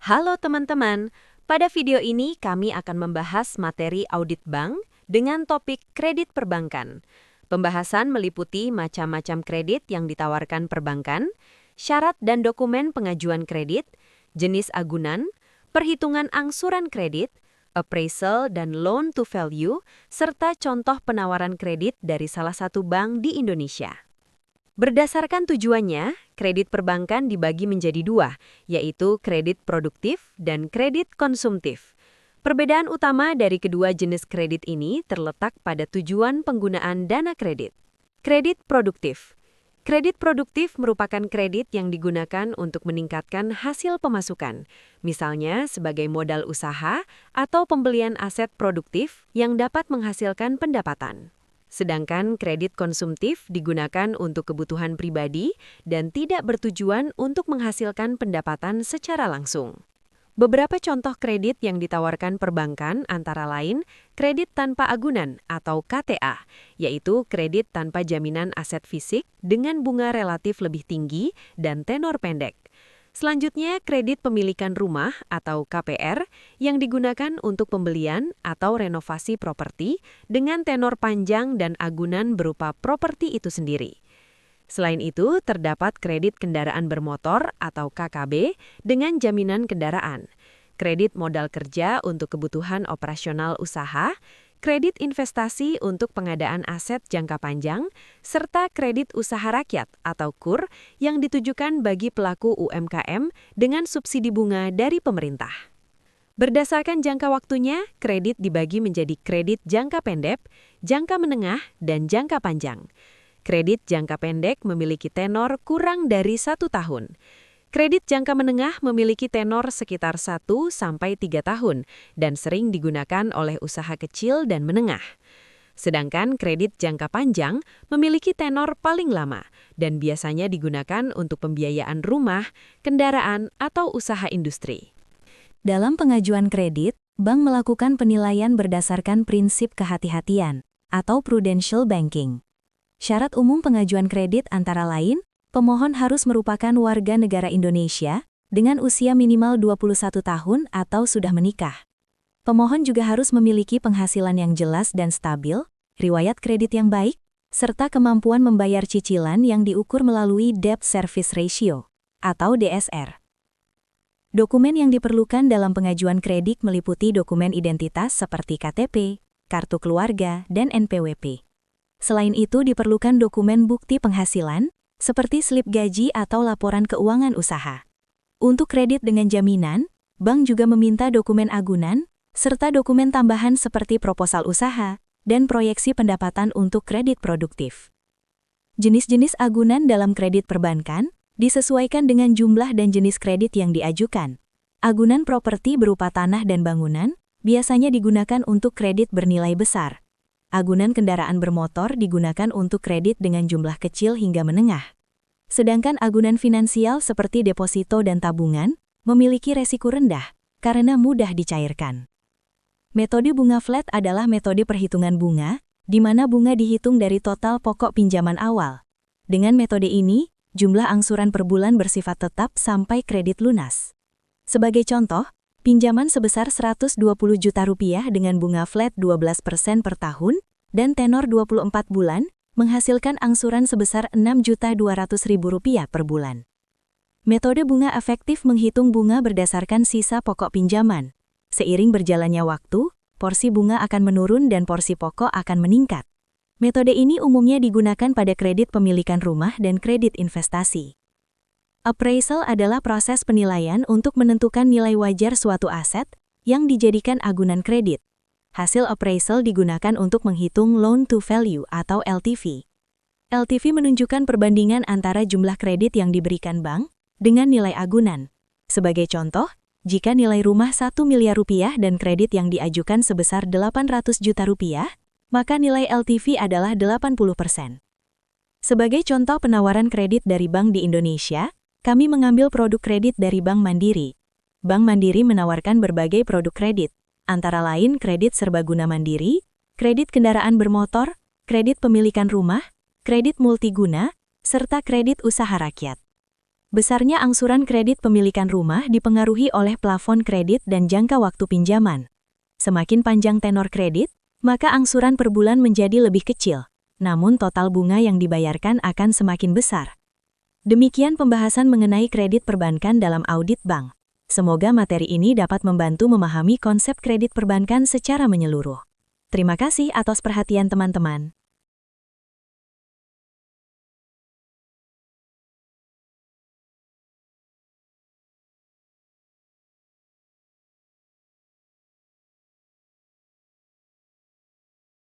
Halo teman-teman, pada video ini kami akan membahas materi audit bank dengan topik kredit perbankan. Pembahasan meliputi macam-macam kredit yang ditawarkan perbankan, syarat dan dokumen pengajuan kredit, jenis agunan, perhitungan angsuran kredit, appraisal dan loan to value, serta contoh penawaran kredit dari salah satu bank di Indonesia. Berdasarkan tujuannya, kredit perbankan dibagi menjadi dua, yaitu kredit produktif dan kredit konsumtif. Perbedaan utama dari kedua jenis kredit ini terletak pada tujuan penggunaan dana kredit. Kredit produktif. Kredit produktif merupakan kredit yang digunakan untuk meningkatkan hasil pemasukan, misalnya sebagai modal usaha atau pembelian aset produktif yang dapat menghasilkan pendapatan. Sedangkan kredit konsumtif digunakan untuk kebutuhan pribadi dan tidak bertujuan untuk menghasilkan pendapatan secara langsung. Beberapa contoh kredit yang ditawarkan perbankan antara lain kredit tanpa agunan atau KTA, yaitu kredit tanpa jaminan aset fisik dengan bunga relatif lebih tinggi dan tenor pendek. Selanjutnya, kredit pemilikan rumah atau KPR yang digunakan untuk pembelian atau renovasi properti dengan tenor panjang dan agunan berupa properti itu sendiri. Selain itu, terdapat kredit kendaraan bermotor atau KKB dengan jaminan kendaraan, kredit modal kerja untuk kebutuhan operasional usaha, kredit investasi untuk pengadaan aset jangka panjang, serta kredit usaha rakyat atau KUR yang ditujukan bagi pelaku UMKM dengan subsidi bunga dari pemerintah. Berdasarkan jangka waktunya, kredit dibagi menjadi kredit jangka pendek, jangka menengah, dan jangka panjang. Kredit jangka pendek memiliki tenor kurang dari 1 tahun. Kredit jangka menengah memiliki tenor sekitar 1-3 tahun dan sering digunakan oleh usaha kecil dan menengah. Sedangkan kredit jangka panjang memiliki tenor paling lama dan biasanya digunakan untuk pembiayaan rumah, kendaraan, atau usaha industri. Dalam pengajuan kredit, bank melakukan penilaian berdasarkan prinsip kehati-hatian atau prudential banking. Syarat umum pengajuan kredit antara lain, pemohon harus merupakan warga negara Indonesia dengan usia minimal 21 tahun atau sudah menikah. Pemohon juga harus memiliki penghasilan yang jelas dan stabil, riwayat kredit yang baik, serta kemampuan membayar cicilan yang diukur melalui Debt Service Ratio atau DSR. Dokumen yang diperlukan dalam pengajuan kredit meliputi dokumen identitas seperti KTP, kartu keluarga, dan NPWP. Selain itu diperlukan dokumen bukti penghasilan, seperti slip gaji atau laporan keuangan usaha. Untuk kredit dengan jaminan, bank juga meminta dokumen agunan, serta dokumen tambahan seperti proposal usaha dan proyeksi pendapatan untuk kredit produktif. Jenis-jenis agunan dalam kredit perbankan disesuaikan dengan jumlah dan jenis kredit yang diajukan. Agunan properti berupa tanah dan bangunan biasanya digunakan untuk kredit bernilai besar. Agunan kendaraan bermotor digunakan untuk kredit dengan jumlah kecil hingga menengah. Sedangkan agunan finansial seperti deposito dan tabungan memiliki resiko rendah karena mudah dicairkan. Metode bunga flat adalah metode perhitungan bunga, di mana bunga dihitung dari total pokok pinjaman awal. Dengan metode ini, jumlah angsuran per bulan bersifat tetap sampai kredit lunas. Sebagai contoh, pinjaman sebesar Rp120 juta dengan bunga flat 12% per tahun dan tenor 24 bulan menghasilkan angsuran sebesar Rp6.200.000 per bulan. Metode bunga efektif menghitung bunga berdasarkan sisa pokok pinjaman. Seiring berjalannya waktu, porsi bunga akan menurun dan porsi pokok akan meningkat. Metode ini umumnya digunakan pada kredit pemilikan rumah dan kredit investasi. Appraisal adalah proses penilaian untuk menentukan nilai wajar suatu aset yang dijadikan agunan kredit. Hasil appraisal digunakan untuk menghitung loan to value atau LTV. LTV menunjukkan perbandingan antara jumlah kredit yang diberikan bank dengan nilai agunan. Sebagai contoh, jika nilai rumah Rp1 miliar dan kredit yang diajukan sebesar Rp800 juta, maka nilai LTV adalah 80%. Sebagai contoh penawaran kredit dari bank di Indonesia, kami mengambil produk kredit dari Bank Mandiri. Bank Mandiri menawarkan berbagai produk kredit, antara lain kredit serbaguna mandiri, kredit kendaraan bermotor, kredit pemilikan rumah, kredit multiguna, serta kredit usaha rakyat. Besarnya angsuran kredit pemilikan rumah dipengaruhi oleh plafon kredit dan jangka waktu pinjaman. Semakin panjang tenor kredit, maka angsuran per bulan menjadi lebih kecil, namun total bunga yang dibayarkan akan semakin besar. Demikian pembahasan mengenai kredit perbankan dalam audit bank. Semoga materi ini dapat membantu memahami konsep kredit perbankan secara menyeluruh. Terima kasih atas perhatian teman-teman.